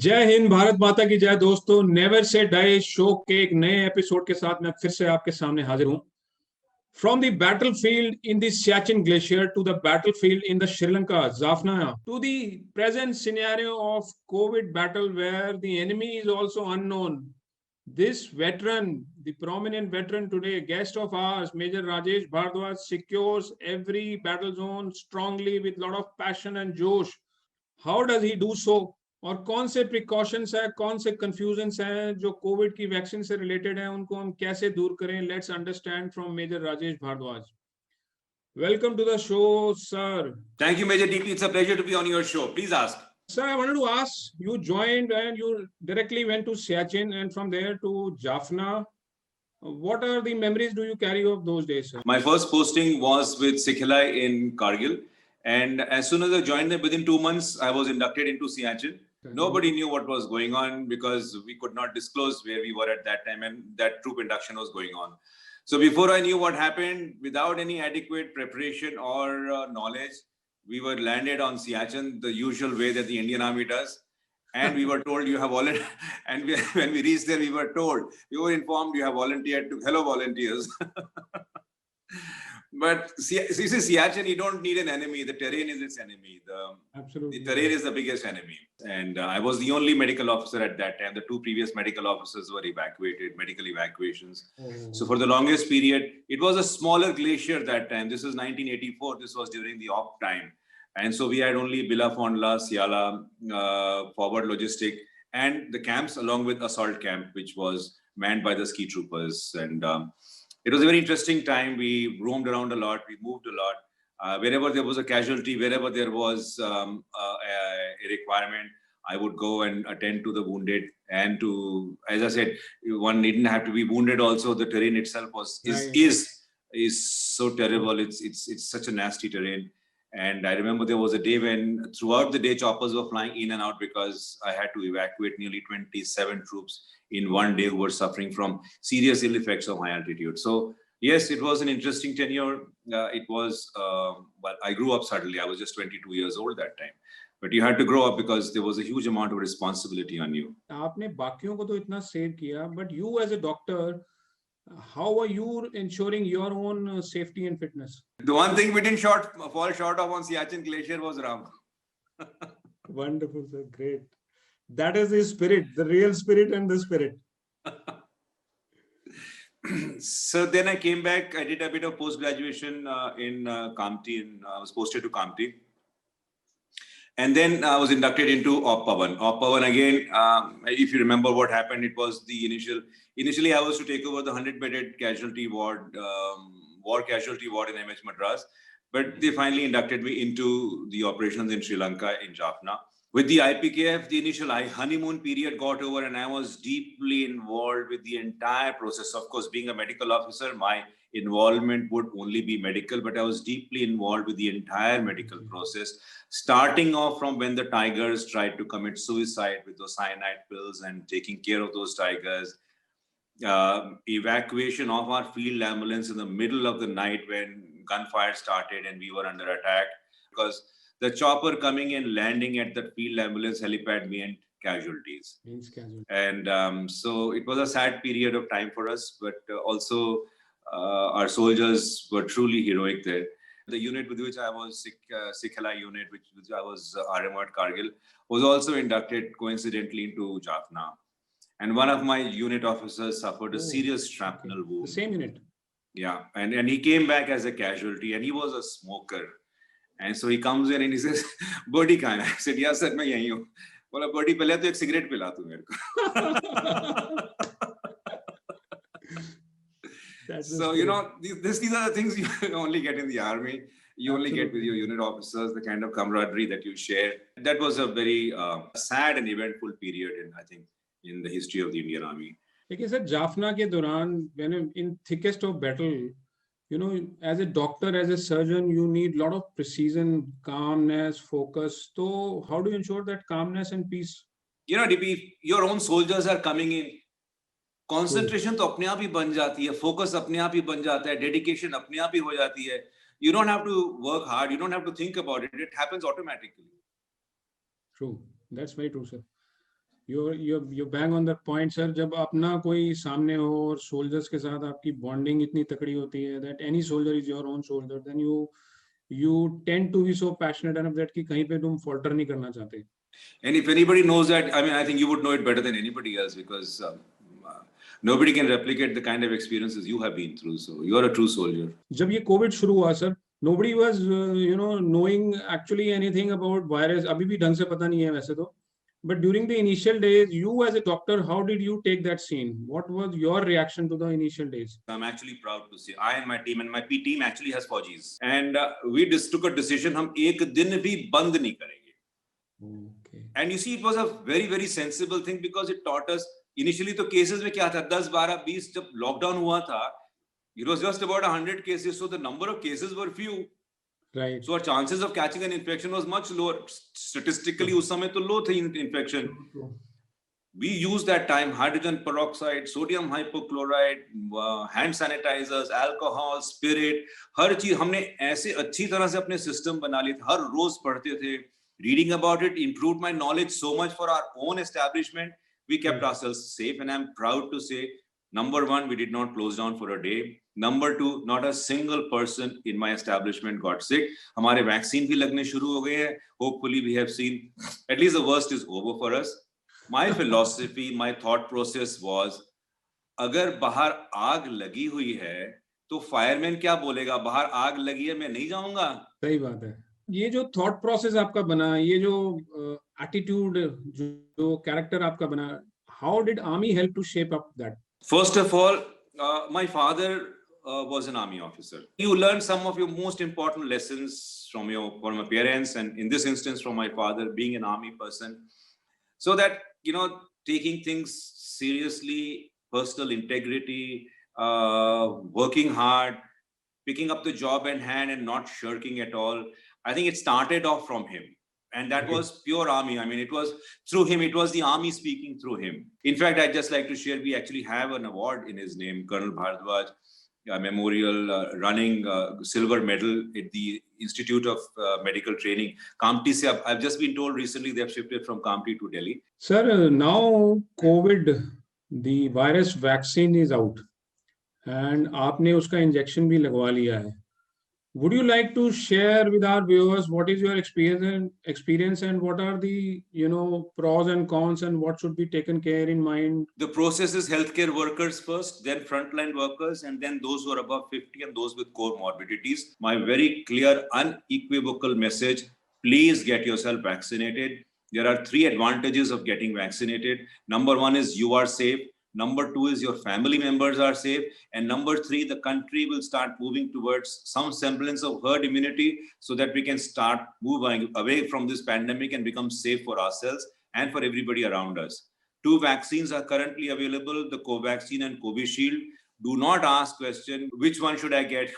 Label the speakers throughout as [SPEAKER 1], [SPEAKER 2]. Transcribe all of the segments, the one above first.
[SPEAKER 1] जय हिंद, भारत माता की जय। दोस्तों, नेवर से डाई शो के एक नए एपिसोड के साथ मैं फिर से आपके सामने हाजिर हूं। From the battlefield in the Siachen glacier to the battlefield in the Sri Lanka Jaffna to the present scenario of covid battle where the enemy is also unknown, this veteran, the prominent veteran today, guest of ours, Major Rajesh Bhardwaj, secures every battle zone strongly with lot of passion and josh. How does he do so? और कौन से precautions है, कौन से confusions हैं जो Covid की vaccine से रिलेटेड हैं, उनको हम कैसे दूर करें? Let's understand from Major Rajesh Bhardwaj. Welcome to the show, sir.
[SPEAKER 2] Thank you, Major DP. It's a pleasure to be on your show. Please ask.
[SPEAKER 1] Sir, I wanted to ask, you joined and you directly went to Siachen and from there to Jaffna. What are the memories do you carry of those days, sir?
[SPEAKER 2] My first posting was with Sikhalai in Kargil. And as soon as I joined them, within 2 months, I was inducted into Siachen. Nobody knew what was going on because we could not disclose where we were at that time, and that troop induction was going on. So before I knew what happened, without any adequate preparation or knowledge, we were landed on Siachen the usual way that the Indian Army does. And we were told you have volunteered. And when we reached there, we were told, you were informed you have volunteered to, hello volunteers. But see, Siachen, you don't need an enemy. The terrain is its enemy.
[SPEAKER 1] Absolutely.
[SPEAKER 2] The terrain is the biggest enemy. And I was the only medical officer at that time. The two previous medical officers were evacuated, medical evacuations. So for the longest period, it was a smaller glacier that time. This is 1984. This was during the off time. And so we had only Bilafondla, Siala, forward logistic, and the camps along with assault camp, which was manned by the ski troopers. And it was a very interesting time. We roamed around a lot. We moved a lot. Wherever there was a casualty, wherever there was a requirement, I would go and attend to the wounded. And to, as I said, one needn't have to be wounded. Also, the terrain itself is so terrible. It's such a nasty terrain. And I remember there was a day when throughout the day choppers were flying in and out because I had to evacuate nearly 27 troops in one day who were suffering from serious ill effects of high altitude. So yes, it was an interesting tenure. It was, well, I grew up suddenly. I was just 22 years old that time. But you had to grow up because there was a huge amount of responsibility on you.
[SPEAKER 1] आपने बाकियों को तो इतना save किया, but you as a doctor, how are you ensuring your own safety and fitness?
[SPEAKER 2] The one thing we didn't fall short of on Siachen Glacier was rum.
[SPEAKER 1] Wonderful, sir. Great. That is the spirit, the real spirit and the spirit.
[SPEAKER 2] So then I came back. I did a bit of post-graduation in Kamti, and I was posted to Kamti. And then I was inducted into Op Pavan. Op Pavan again, if you remember what happened, it was the initially I was to take over the 100-bedded casualty ward, war casualty ward in MH Madras. But they finally inducted me into the operations in Sri Lanka, in Jaffna. With the IPKF, the initial honeymoon period got over and I was deeply involved with the entire process. Of course, being a medical officer, my involvement would only be medical, but I was deeply involved with the entire medical process, starting off from when the tigers tried to commit suicide with those cyanide pills and taking care of those tigers, evacuation of our field ambulance in the middle of the night when gunfire started and we were under attack, because the chopper coming and landing at the field ambulance helipad meant casualties. And so it was a sad period of time for us, but also our soldiers were truly heroic there. The unit with which I was, Sikhalai unit, which I was RMO at Kargil, was also inducted coincidentally into Jaffna. And one of my unit officers suffered a serious shrapnel wound.
[SPEAKER 1] The same unit?
[SPEAKER 2] Yeah, and he came back as a casualty and he was a smoker. And so he comes in and he says, "Birdie kahan hai?" I said, "Yeah, sir, main yahi hu." Bola, "Birdie, pehle to ek cigarette pila tu mere ko." So, you know, these are the things you only get in the army. You only get with your unit officers, the kind of camaraderie that you share. That was a very sad and eventful period in the history of the Indian Army.
[SPEAKER 1] Okay, sir, Jaffna ke duran, when in thickest of battle, you know, as a doctor, as a surgeon, you need a lot of precision, calmness, focus. So how do you ensure that calmness and peace?
[SPEAKER 2] You know, DP, your own soldiers are coming in. Concentration तो अपने आप ही बन जाती है, focus अपने आप ही बन जाता है, dedication अपने आप ही हो जाती है. You don't have to work hard. You don't have to think about it. It happens automatically.
[SPEAKER 1] True. That's very true, sir. you bang on the point, sir. जब अपना कोई सामने हो और soldiers के साथ आपकी bonding इतनी तकड़ी होती है that any soldier is your own soldier, then you tend to be so passionate enough that कि कहीं पे तुम falter नहीं करना चाहते.
[SPEAKER 2] And if anybody knows that, I mean, I think you would know it better than anybody else because nobody can replicate the kind of experiences you have been through. So you're a true soldier.
[SPEAKER 1] जब ये COVID शुरू हुआ sir, nobody was knowing actually anything about virus. अभी भी ढंग से पता नहीं है वैसे तो. But during the initial days, you as a doctor, how did you take that scene? What was your reaction to the initial days?
[SPEAKER 2] I'm actually proud to say I and my team actually has Fauji's. And we just took a decision, हम एक दिन भी बंद नहीं करेंगे.
[SPEAKER 1] Okay.
[SPEAKER 2] And you see, it was a very, very sensible thing because it taught us, initially तो cases में क्या था, 10, 12, 20 जब lockdown हुआ था, it was just about 100 cases. So the number of cases were few.
[SPEAKER 1] Right.
[SPEAKER 2] So our chances of catching an infection was much lower. Statistically, उस समय तो low थी infection. We used that time hydrogen peroxide, sodium hypochlorite, hand sanitizers, alcohol, spirit. हर चीज हमने ऐसे अच्छी तरह से अपने system बना लिए थे. हर रोज पढ़ते थे. Reading about it improved my knowledge so much for our own establishment. We kept ourselves safe, and I'm proud to say, number one, we did not close down for a day. Number two, not a single person in my establishment got sick. हमारे vaccine भी लगने शुरू हो गए हैं. Hopefully, we have seen at least the worst is over for us. My philosophy, my thought process was, अगर बाहर आग लगी हुई है, तो fireman क्या बोलेगा? बाहर आग लगी है, मैं नहीं जाऊँगा.
[SPEAKER 1] सही बात है. ये जो thought process आपका बना, ये जो attitude, जो character आपका बना, how did army help to shape up that?
[SPEAKER 2] First of all, my father was an army officer. You learn some of your most important lessons from your parents, and in this instance from my father, being an army person, so that taking things seriously, personal integrity, working hard, picking up the job in hand and not shirking at all. I think it started off from him. And that was pure army. I mean, it was through him. It was the army speaking through him. In fact, I'd just like to share, we actually have an award in his name, Colonel Bharadwaj, a memorial running silver medal at the Institute of Medical Training. Kamptee se, I've just been told recently they've shifted from Kamptee to Delhi.
[SPEAKER 1] Sir, now COVID, the virus vaccine is out. And आपने उसका injection भी लगवा लिया है. Would you like to share with our viewers what is your experience and what are the pros and cons and what should be taken care in mind?
[SPEAKER 2] The process is healthcare workers first, then frontline workers, and then those who are above 50 and those with comorbidities. My very clear, unequivocal message: please get yourself vaccinated. There are 3 advantages of getting vaccinated. Number 1 is you are safe. Number 2 is your family members are safe. And number 3, the country will start moving towards some semblance of herd immunity so that we can start moving away from this pandemic and become safe for ourselves and for everybody around us. 2 vaccines are currently available, the Covaxin and Covishield. Do not ask question, which one should I get?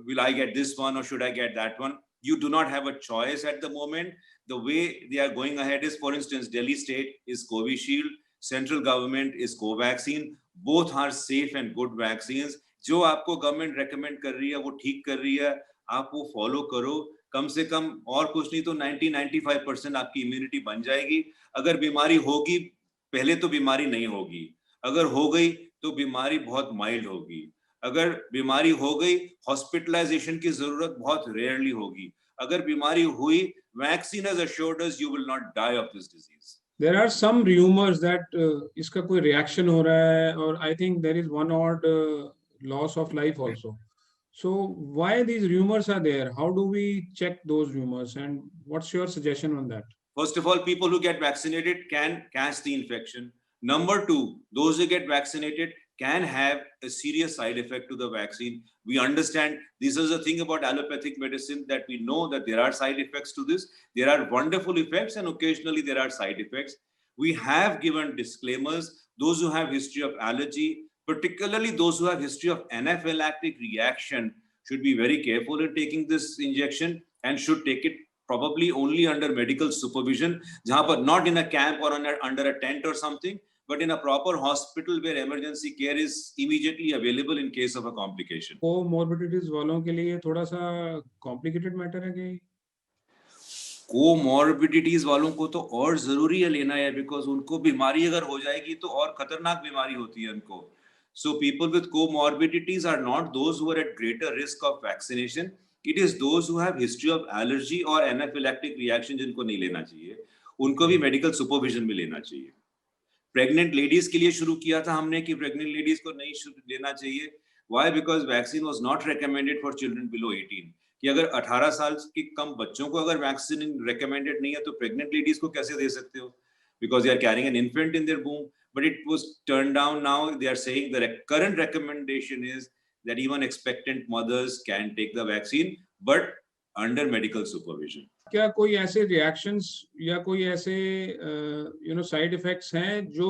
[SPEAKER 2] Will I get this one or should I get that one? You do not have a choice at the moment. The way they are going ahead is, for instance, Delhi State is Covishield. Central government is Covaxin. Both are safe and good vaccines. जो आपको government recommend कर रही है वो ठीक कर रही है, आप वो फॉलो करो. कम से कम और कुछ नहीं तो 90-95% आपकी इम्यूनिटी बन जाएगी. अगर बीमारी होगी, पहले तो बीमारी नहीं होगी. अगर हो गई तो बीमारी बहुत माइल्ड होगी. अगर बीमारी हो गई, हॉस्पिटलाइजेशन की जरूरत बहुत रेयरली होगी. अगर बीमारी हुई, vaccine has assured us you will not die of this disease.
[SPEAKER 1] There are some rumors that इसका कोई reaction हो रहा है, और I think there is one odd loss of life also. So why these rumors are there? How do we check those rumors, and what's your suggestion on that?
[SPEAKER 2] First of all, people who get vaccinated can catch the infection. Number 2, those who get vaccinated can have a serious side effect to the vaccine. We understand this is a thing about allopathic medicine, that we know that there are side effects to this. There are wonderful effects and occasionally there are side effects. We have given disclaimers. Those who have history of allergy, particularly those who have history of anaphylactic reaction, should be very careful in taking this injection and should take it probably only under medical supervision, not in a camp or under a tent or something, but in a proper hospital where emergency care is immediately available in case of a complication.
[SPEAKER 1] Comorbidities वालों के लिए थोड़ा सा complicated matter है कि?
[SPEAKER 2] Comorbidities वालों को तो और जरूरी है लेना है, बिकॉज उनको बीमारी अगर हो जाएगी तो और खतरनाक बीमारी होती है उनको. So people with comorbidities are not those who are at greater risk of vaccination. It is those who have history of allergy or anaphylactic reaction जिनको नहीं लेना चाहिए. उनको भी मेडिकल सुपरविजन में लेना चाहिए. प्रेग्नेंट लेडीज के लिए शुरू किया था हमने कि प्रेग्नेंट लेडीज को नहीं लेना चाहिए. Why? Because vaccine was not recommended for children below 18. कि अगर 18 साल के कम बच्चों को अगर वैक्सीन रिकमेंडेड नहीं है तो प्रेग्नेंट लेडीज को कैसे दे सकते हो? Because they are carrying an infant in their womb. But it was turned down. Now they are saying the current recommendation is that even expectant mothers can take the vaccine, but under medical supervision.
[SPEAKER 1] क्या कोई ऐसे reactions या कोई ऐसे side effects हैं जो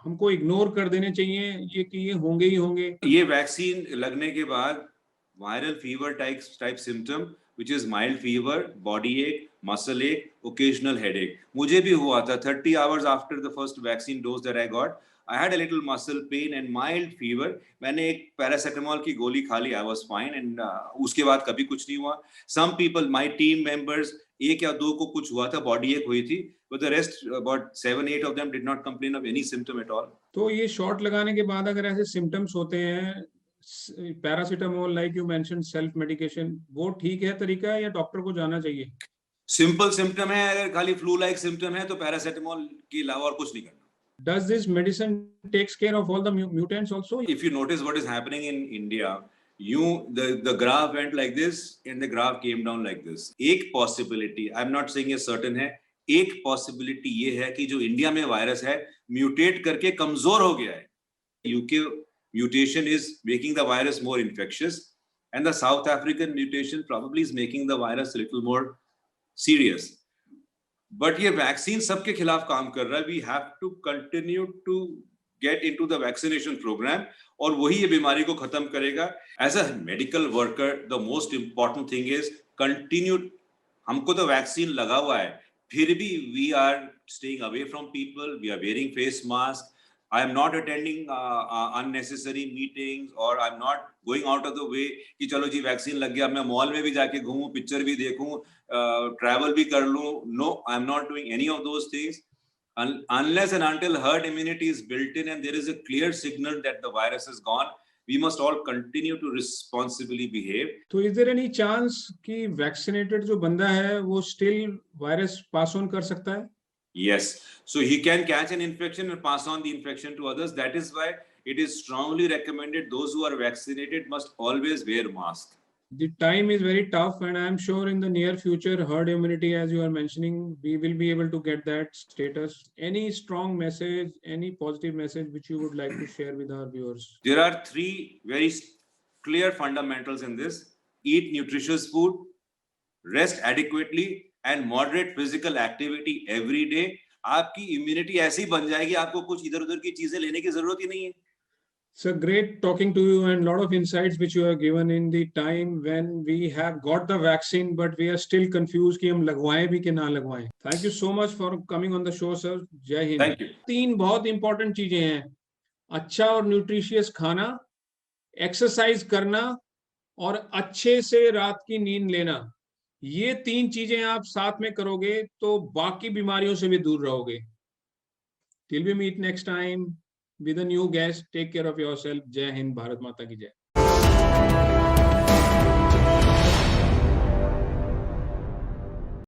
[SPEAKER 1] हमको ignore कर देने चाहिए, ये कि ये होंगे ही होंगे?
[SPEAKER 2] ये वैक्सीन लगने के बाद viral fever type symptom, which is mild fever, body ache, muscle ache, occasional headache. मुझे भी हुआ था 30 hours after the first vaccine dose that I got. I had a little muscle pain and mild fever. मैंने एक paracetamol की गोली खा ली. I was fine and उसके बाद कभी कुछ नहीं हुआ. Some people, my team members, एक या दो को कुछ हुआ था, body ache हुई थी, but the rest, about 7-8 of them did not complain of any symptom at all.
[SPEAKER 1] तो ये शॉट लगाने के बाद अगर ऐसे सिम्टम्स होते हैं, paracetamol like you mention, self medication, वो ठीक है तरीका या डॉक्टर को जाना चाहिए?
[SPEAKER 2] सिंपल सिम्टम है, अगर खाली फ्लू लाइक सिम्टम है तो पैरासिटामोल के अलावा और कुछ नहीं करना.
[SPEAKER 1] Does this medicine takes care of all the mutants also?
[SPEAKER 2] If you notice what is happening in India, the graph went like this and the graph came down like this. एक possibility, I'm not saying ये certain है, एक possibility ये है कि जो India में virus है म्यूटेट करके कमजोर हो गया है. UK mutation is making the virus more infectious and the South African mutation probably is making the virus a little more serious. But ये वैक्सीन सबके खिलाफ काम कर रहा है. We have to continue to get into the vaccination program और वही ये बीमारी को खत्म करेगा. As a medical worker, the most important thing is continue. हमको तो वैक्सीन लगा हुआ है, फिर भी we are staying away from people. We are wearing face masks. I am not attending unnecessary meetings or I'm not going out of the way कि चलो जी vaccine लग गया, मैं मॉल में भी जाके घूमूं, पिक्चर भी देखूं, ट्रैवल भी कर लूं. No, I'm not doing any of those things unless and until herd immunity is built in and there is a clear signal that the virus is gone. We must all continue to responsibly behave.
[SPEAKER 1] तो is there any chance कि vaccinated जो बंदा है वो still virus pass on कर सकता है?
[SPEAKER 2] Yes. So he can catch an infection and pass on the infection to others. That is why it is strongly recommended those who are vaccinated must always wear mask.
[SPEAKER 1] The time is very tough and I am sure in the near future herd immunity, as you are mentioning, we will be able to get that status. Any strong message, any positive message which you would like to share with our viewers?
[SPEAKER 2] There are 3 very clear fundamentals in this. Eat nutritious food, rest adequately, and moderate physical activity every day. आपकी immunity ऐसी बन जाएगी, आपको कुछ इधर-उधर की चीजें लेने की जरूरत ही नहीं है.
[SPEAKER 1] So great talking to you and lot of insights which you have given in the time when we have got the vaccine but we are still confused कि हम लगवाएं भी कि ना लगवाएं. Thank you so much for coming on the show, sir. जय Hind.
[SPEAKER 2] Thank you.
[SPEAKER 1] 3 बहुत important चीजें हैं. अच्छा और न्यूट्रिशियस खाना, एक्सरसाइज करना और अच्छे से रात की नींद लेना. ये 3 चीजें आप साथ में करोगे तो बाकी बीमारियों से भी दूर रहोगे. Till we meet next time with a new guest, take care of yourself. जय हिंद, भारत माता की जय.